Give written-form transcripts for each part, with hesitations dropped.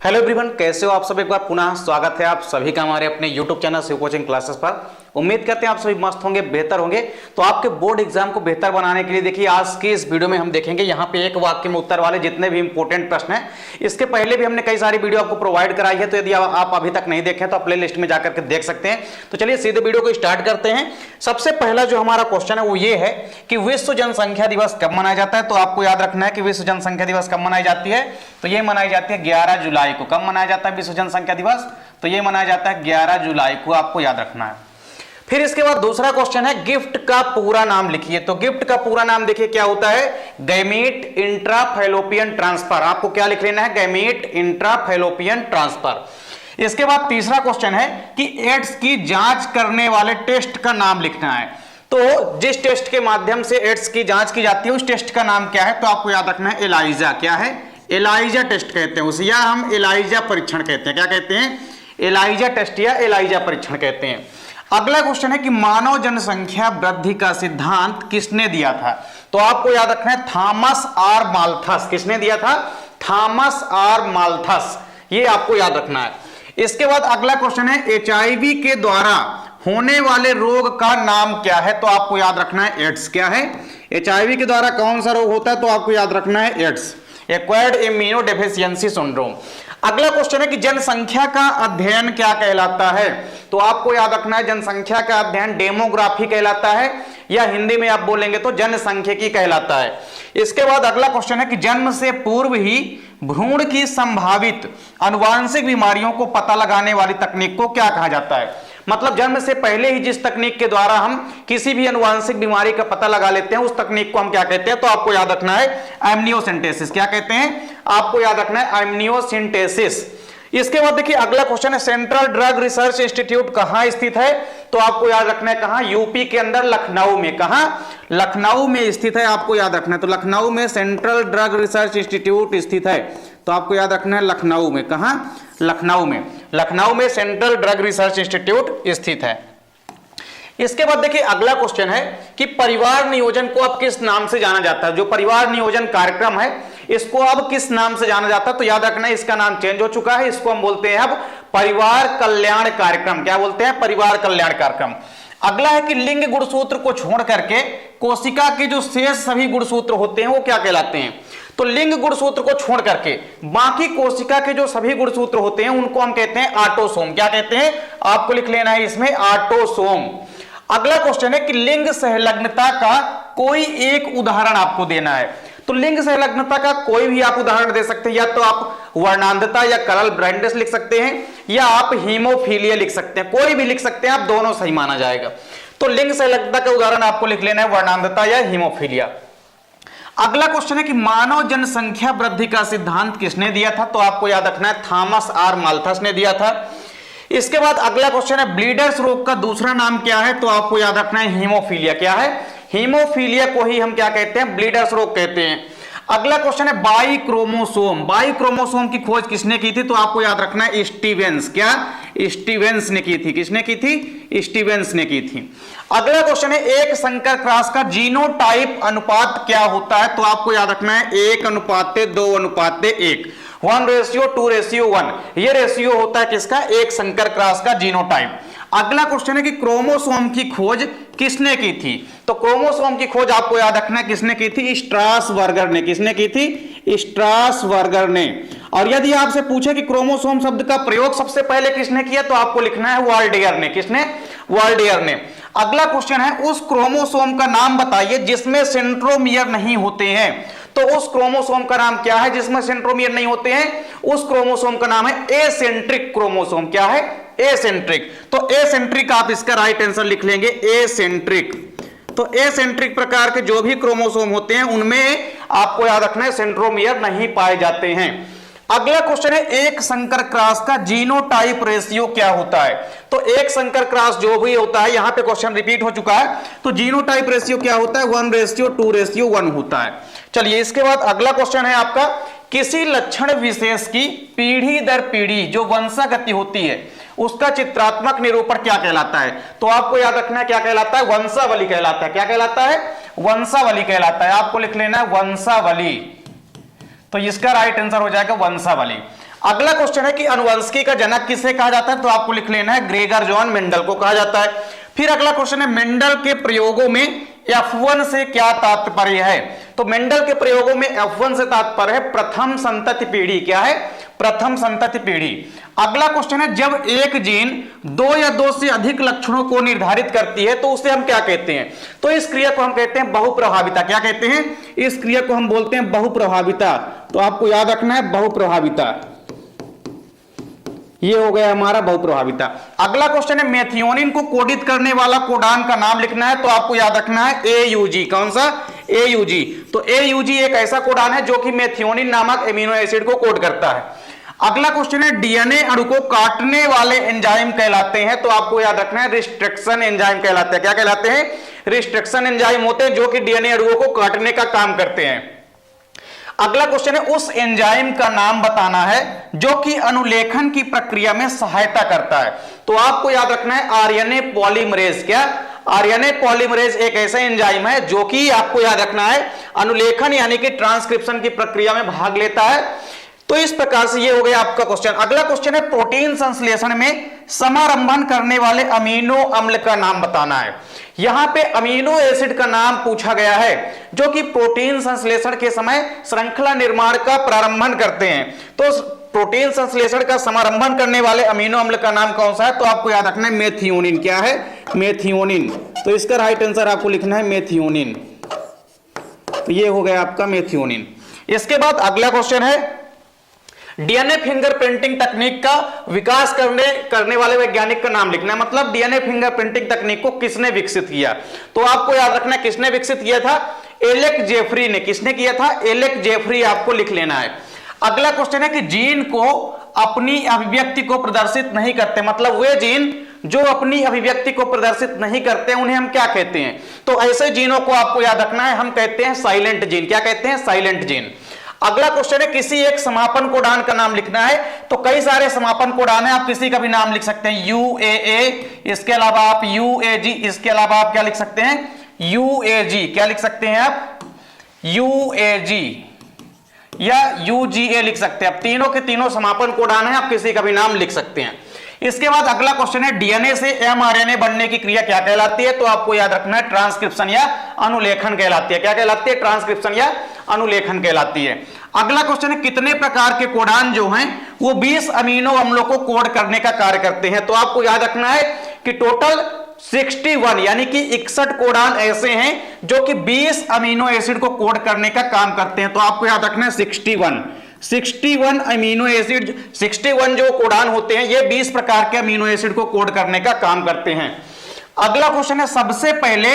Hello everyone, कैसे हो आप सब। एक बार पुनः स्वागत है आप सभी का हमारे अपने YouTube channel Shiv coaching classes पर। उम्मीद करते हैं आप सभी मस्त होंगे, बेहतर होंगे। तो आपके बोर्ड एग्जाम को बेहतर बनाने के लिए देखिए आज की इस वीडियो में हम देखेंगे यहाँ पे एक वाक्य में उत्तर वाले जितने भी इंपॉर्टेंट प्रश्न हैं। इसके पहले भी हमने कई सारी वीडियो आपको प्रोवाइड कराई है, तो यदि आप अभी तक नहीं देखें तो आप प्ले लिस्ट में जाकर के देख सकते हैं। तो चलिए सीधे वीडियो को स्टार्ट करते हैं। सबसे पहला जो हमारा क्वेश्चन है वो ये है कि विश्व जनसंख्या दिवस कब मनाया जाता है। तो आपको याद रखना है कि विश्व जनसंख्या दिवस कब मनाई जाती है। तो ये मनाई जाती है 11 जुलाई को। कब मनाया जाता है विश्व जनसंख्या दिवस? तो ये मनाया जाता है 11 जुलाई को, आपको याद रखना है। फिर इसके बाद दूसरा क्वेश्चन है गिफ्ट का पूरा नाम लिखिए। तो गिफ्ट का पूरा नाम देखिए क्या होता है, गैमीट इंट्राफैलोपियन ट्रांसफर। आपको क्या लिख लेना है, गैमीट इंट्राफैलोपियन ट्रांसफर। इसके बाद तीसरा क्वेश्चन है कि एड्स की जांच करने वाले टेस्ट का नाम लिखना है। तो जिस टेस्ट के माध्यम से एड्स की जांच की जाती है उस टेस्ट का नाम क्या है? तो आपको याद रखना है एलाइजा। क्या है? एलाइजा टेस्ट कहते हैं उसे, या हम एलाइजा परीक्षण कहते हैं। क्या कहते हैं? एलाइजा टेस्ट या एलाइजा परीक्षण कहते हैं। अगला क्वेश्चन है कि मानव जनसंख्या वृद्धि का सिद्धांत किसने दिया था? तो आपको याद रखना है थॉमस आर माल्थस। किसने दिया था? Thomas R Malthus. ये आपको याद रखना है। इसके बाद अगला क्वेश्चन है एचआईवी के द्वारा होने वाले रोग का नाम क्या है? तो आपको याद रखना है एड्स। क्या है? एचआईवी के द्वारा कौन सा रोग होता है? तो आपको याद रखना है एड्स, एक्वायर्ड इम्यूनोडेफिशिएंसी सिंड्रोम। अगला क्वेश्चन है कि जनसंख्या का अध्ययन क्या कहलाता है? तो आपको याद रखना है जनसंख्या का अध्ययन डेमोग्राफी कहलाता है, या हिंदी में आप बोलेंगे तो जनसांख्यिकी कहलाता है। इसके बाद अगला क्वेश्चन है कि जन्म से पूर्व ही भ्रूण की संभावित आनुवांशिक बीमारियों को पता लगाने वाली तकनीक को क्या कहा जाता है? मतलब जन्म से पहले ही जिस तकनीक के द्वारा हम किसी भी आनुवांशिक बीमारी का पता लगा लेते हैं उस तकनीक को हम क्या कहते हैं? तो आपको याद रखना है एमनियोसेंटेसिस। क्या कहते हैं? आपको याद रखना है एमनियोसेंटेसिस। इसके बाद देखिए अगला क्वेश्चन है सेंट्रल ड्रग रिसर्च इंस्टीट्यूट कहां स्थित है? तो आपको याद रखना है कहां? यूपी के अंदर लखनऊ में। कहां? लखनऊ में स्थित है, आपको याद रखना है। तो लखनऊ में सेंट्रल ड्रग रिसर्च इंस्टीट्यूट स्थित है, तो आपको याद रखना है लखनऊ में। कहां? लखनऊ में। लखनऊ में सेंट्रल ड्रग रिसर्च इंस्टीट्यूट स्थित है। इसके बाद देखिए अगला क्वेश्चन है कि परिवार नियोजन को अब किस नाम से जाना जाता है? जो परिवार नियोजन कार्यक्रम है इसको अब किस नाम से जाना जाता है? तो याद रखना है इसका नाम चेंज हो चुका है, इसको हम बोलते हैं अब परिवार कल्याण कार्यक्रम। क्या बोलते हैं? परिवार कल्याण कार्यक्रम। अगला है कि लिंग गुणसूत्र को छोड़ करके कोशिका के जो शेष सभी गुणसूत्र होते हैं वो क्या कहलाते हैं? तो लिंग गुणसूत्र को छोड़ करके बाकी कोशिका के जो सभी गुणसूत्र होते हैं उनको हम कहते हैं ऑटोसोम। क्या कहते हैं? आपको लिख लेना है इसमें ऑटोसोम। अगला क्वेश्चन है कि लिंग संलग्नता का कोई एक उदाहरण आपको देना है। तो लिंग संलग्नता का कोई भी आप उदाहरण दे सकते हैं, या तो आप वर्णांधता या कलर ब्लाइंडनेस लिख सकते हैं, या आप हीमोफीलिया लिख सकते हैं। कोई भी लिख सकते हैं आप, दोनों सही माना जाएगा। तो लिंग संलग्नता का उदाहरण आपको लिख लेना है वर्णांधता या हीमोफीलिया। अगला क्वेश्चन है कि मानव जनसंख्या वृद्धि का सिद्धांत किसने दिया था? तो आपको याद रखना है थॉमस आर माल्थस ने दिया था। इसके बाद अगला क्वेश्चन है ब्लीडर्स रोग का दूसरा नाम क्या है? तो आपको याद रखना है हीमोफीलिया। क्या है? हीमोफीलिया को ही हम क्या कहते हैं? ब्लीडर्स रोग कहते हैं। अगला क्वेश्चन है बाई क्रोमोसोम। बाई क्रोमोसोम की खोज किसने की थी? तो आपको याद रखना है स्टीवेंस। क्या? स्टीवेंस ने की थी। किसने की थी? स्टीवेंस ने की थी। अगला क्वेश्चन है एक संकर क्रॉस का जीनोटाइप अनुपात क्या होता है? तो आपको याद रखना है 1:2:1, 1:2:1। ये रेशियो होता है किसका? एक संकर क्रॉस का जीनोटाइप। अगला क्वेश्चन है कि क्रोमोसोम की खोज किसने की थी? तो क्रोमोसोम की खोज आपको याद रखना है किसने की थी? स्ट्रासबर्गर ने। किसने की थी? स्ट्रासबर्गर ने। और यदि आपसे पूछे कि क्रोमोसोम शब्द का प्रयोग सबसे पहले किसने किया, तो आपको लिखना है वाल्डेयर ने। किसने? वाल्डेयर ने। अगला क्वेश्चन है उस क्रोमोसोम का नाम बताइए जिसमें सेंट्रोमियर नहीं होते हैं। तो उस क्रोमोसोम का नाम क्या है जिसमें सेंट्रोमियर नहीं होते हैं? उस क्रोमोसोम का नाम है एसेंट्रिक क्रोमोसोम। क्या है? एसेंट्रिक। तो एसेंट्रिक आप इसका राइट आंसर लिख लेंगे, एसेंट्रिक। तो एसेंट्रिक प्रकार के जो भी क्रोमोसोम होते हैं उनमें आपको याद रखना है सेंट्रोमियर नहीं पाए जाते हैं। अगला क्वेश्चन है एक संकर क्रॉस का जीनोटाइप रेशियो क्या होता है? तो एक संकर क्रॉस जो भी होता है, यहां पे क्वेश्चन रिपीट हो चुका है, तो जीनोटाइप रेशियो क्या होता है? 1:2:1 होता है। चलिए इसके बाद अगला क्वेश्चन है आपका किसी लक्षण विशेष की पीढ़ी दर पीढ़ी जो वंशागति होती है उसका चित्रात्मक निरूपण क्या कहलाता है? तो आपको याद रखना है क्या कहलाता है? वंशावली कहलाता है। क्या कहलाता है? वंशावली कहलाता है। आपको लिख लेना है वंशावली। तो इसका राइट आंसर हो जाएगा वंशावली। अगला क्वेश्चन है कि अनुवंशिकी का जनक किसे कहा जाता है, तो आपको लिख लेना है ग्रेगर जॉन मेंडल को कहा जाता है। फिर अगला क्वेश्चन है मेंडल के प्रयोगों में F1 से क्या तात्पर्य है, तो मेंडल के प्रयोगों में F1 से तात्पर्य है प्रथम संतति पीढ़ी। क्या है, प्रथम संतति पीढ़ी। अगला क्वेश्चन है जब एक जीन दो या दो से अधिक लक्षणों को निर्धारित करती है तो उसे हम क्या कहते हैं, तो इस क्रिया को हम कहते हैं बहुप्रभाविता। क्या कहते हैं, इस क्रिया को हम बोलते हैं बहुप्रभाविता। तो आपको याद रखना है बहुप्रभाविता, ये हो गया हमारा बहुप्रभाविता। अगला क्वेश्चन है मेथियोनिन को कोडित करने वाला कोडान का नाम लिखना है, तो आपको याद रखना है AUG। कौन सा, AUG। तो AUG एक ऐसा कोडान है जो कि मेथियोनिन नामक एमिनो एसिड को कोड करता है। अगला क्वेश्चन है डीएनए अणु को काटने वाले एंजाइम कहलाते हैं, तो आपको याद रखना है रिस्ट्रिक्शन एंजाइम कहलाते हैं। क्या कहलाते हैं, रिस्ट्रिक्शन एंजाइम होते हैं जो कि डीएनए अणुओं को काटने का काम करते हैं। अगला क्वेश्चन है उस एंजाइम का नाम बताना है जो कि अनुलेखन की प्रक्रिया में सहायता करता है, तो आपको याद रखना है आरएनए पॉलीमरेज। क्या, आरएनए पॉलीमरेज एक ऐसा एंजाइम है जो कि आपको याद रखना है अनुलेखन यानी कि ट्रांसक्रिप्शन की प्रक्रिया में भाग लेता है। तो इस प्रकार से ये हो गया आपका क्वेश्चन। अगला क्वेश्चन है प्रोटीन संश्लेषण में समारंभन करने वाले अमीनो अम्ल का नाम बताना है। यहां पे अमीनो एसिड का नाम पूछा गया है जो कि प्रोटीन संश्लेषण के समय श्रृंखला निर्माण का प्रारंभन करते हैं। तो प्रोटीन संश्लेषण का समारंभन करने वाले अमीनो अम्ल का नाम कौन सा है, तो आपको याद रखना है मेथियोनिन। क्या है, मेथियोनिन। तो इसका राइट आंसर आपको लिखना है मेथियोनिन। तो ये हो गया आपका मेथियोनिन। इसके बाद अगला क्वेश्चन है डीएनए फिंगरप्रिंटिंग तकनीक का विकास करने वाले वैज्ञानिक का नाम लिखना है, मतलब डीएनए फिंगरप्रिंटिंग तकनीक को किसने विकसित किया, तो आपको याद रखना है किसने विकसित किया था, एलेक जेफरी ने। किसने किया था, एलेक जेफरी, आपको लिख लेना है। अगला क्वेश्चन है कि जीन को अपनी अभिव्यक्ति को प्रदर्शित नहीं करते, मतलब वे जीन जो अपनी अभिव्यक्ति को प्रदर्शित नहीं करते उन्हें हम क्या कहते हैं, तो ऐसे जीनों को आपको याद रखना है हम कहते हैं साइलेंट जीन। क्या कहते हैं, साइलेंट जीन। अगला क्वेश्चन है किसी एक समापन कोडान का नाम लिखना है, तो कई सारे समापन कोडान है, आप किसी का भी नाम लिख सकते हैं, UAA, इसके अलावा आप UAG, इसके अलावा आप क्या लिख सकते हैं, UAG। क्या लिख सकते हैं आप, UAG या UGA लिख सकते हैं। आप तीनों के तीनों समापन कोडान है, आप किसी का भी नाम लिख सकते हैं। इसके बाद अगला क्वेश्चन है डीएनए से mRNA बनने की क्रिया क्या कहलाती है, तो आपको याद रखना है ट्रांसक्रिप्शन या अनुलेखन कहलाती है। क्या कहलाती है, ट्रांसक्रिप्शन या अनुलेखन कहलाती है। अगला क्वेश्चन है कितने प्रकार के कोडान जो हैं वो 20 अमीनो अम्लों को कोड करने का कार्य करते हैं, तो आपको याद रखना है कि टोटल 61 यानी कि 61 कोडान ऐसे हैं जो कि 20 अमीनो एसिड को कोड करने का काम करते हैं, तो आपको याद रखना है 61 अमीनो एसिड, 61 जो कोडान होते हैं ये 20 प्रकार के अमीनो एसिड को कोड करने का काम करते हैं। अगला क्वेश्चन है सबसे पहले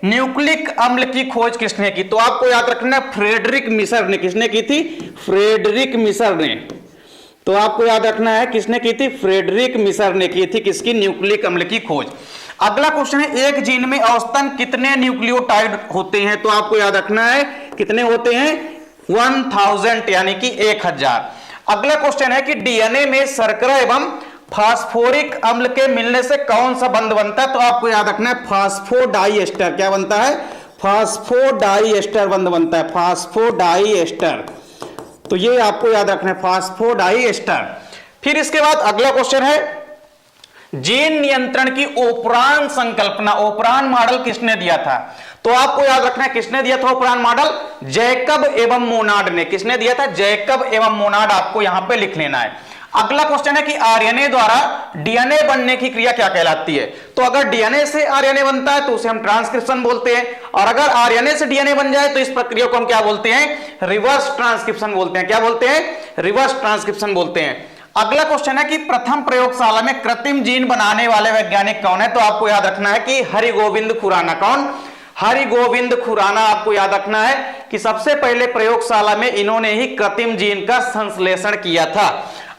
न्यूक्लिक अम्ल की खोज किसने की, तो आपको याद रखना है फ्रेडरिक मिसर ने। किसने की थी, फ्रेडरिक मिसर ने। तो आपको याद रखना है किसने की थी, फ्रेडरिक मिसर ने की थी किसकी, न्यूक्लिक अम्ल की खोज। अगला क्वेश्चन है एक जीन में औसतन कितने न्यूक्लियोटाइड होते हैं, तो आपको याद रखना है कितने होते हैं, 1000 यानी कि 1000। अगला क्वेश्चन है कि डीएनए में शर्करा एवं फास्फोरिक अम्ल के मिलने से कौन सा बंध बनता है, तो आपको याद रखना है फास्फोडाइएस्टर। क्या बनता है, फास्फोडाइएस्टर बंध बनता है, फास्फोडाइएस्टर। तो ये आपको याद रखना है फास्फोडाइएस्टर। फिर इसके बाद अगला क्वेश्चन है जीन नियंत्रण की ओपरान संकल्पना, ओपरान मॉडल किसने दिया था, तो आपको याद रखना है किसने दिया था ओपरान मॉडल, जैकब एवं मोनाड ने। किसने दिया था, जैकब एवं मोनाड, आपको यहां पे लिख लेना है। अगला क्वेश्चन है कि आरएनए द्वारा डीएनए बनने की क्रिया क्या कहलाती है, तो अगर डीएनए से आरएनए बनता है तो उसे हम ट्रांसक्रिप्शन बोलते हैं, और अगर आरएनए से डीएनए बन जाए तो इस प्रक्रिया को हम क्या बोलते हैं, रिवर्स ट्रांसक्रिप्शन बोलते हैं। क्या बोलते हैं, रिवर्स ट्रांसक्रिप्शन बोलते हैं। अगला क्वेश्चन है कि प्रथम प्रयोगशाला में कृत्रिम जीन बनाने वाले वैज्ञानिक कौन है, तो आपको याद रखना है कि हरिगोविंद खुराना। कौन, हरिगोविंद खुराना। आपको याद रखना है कि सबसे पहले प्रयोगशाला में इन्होंने ही कृत्रिम जीन का संश्लेषण किया था।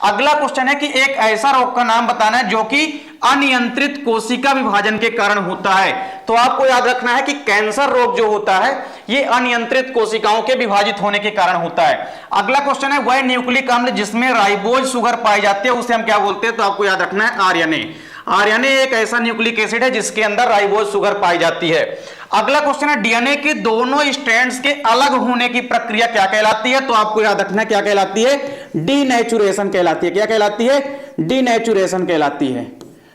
अगला क्वेश्चन है कि एक ऐसा रोग का नाम बताना है जो कि अनियंत्रित कोशिका विभाजन के कारण होता है, तो आपको याद रखना है कि कैंसर रोग जो होता है ये अनियंत्रित कोशिकाओं के विभाजित होने के कारण होता है। अगला क्वेश्चन है वह न्यूक्लिक अम्ल जिसमें राइबोज शुगर पाई जाती है उसे हम क्या बोलते हैं, तो आपको याद रखना है आरएनए। आरएनए एक ऐसा न्यूक्लिक एसिड है जिसके अंदर राइबोज शुगर पाई जाती है। अगला क्वेश्चन है डीएनए के दोनों स्ट्रैंड्स के अलग होने की प्रक्रिया क्या कहलाती है? तो आपको याद रखना क्या कहलाती है? डीनेचुरेशन कहलाती है। क्या कहलाती है? डीनेचुरेशन कहलाती है।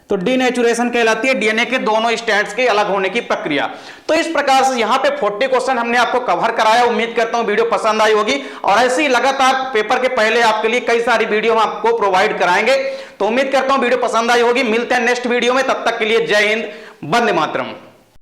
तो डीनेचुरेशन कहलाती है डीएनए के दोनों स्ट्रैंड्स के अलग होने की प्रक्रिया। तो इस प्रकार से यहां पे 40 क्वेश्चन हमने आपको कवर कराया। उम्मीद करता हूं वीडियो पसंद आई होगी और ऐसी लगातार पेपर के पहले आपके लिए कई सारी वीडियो हम आपको प्रोवाइड कराएंगे। तो उम्मीद करता हूं वीडियो पसंद आई होगी। मिलते हैं नेक्स्ट वीडियो में, तब तक के लिए जय हिंद, वंदे मातरम।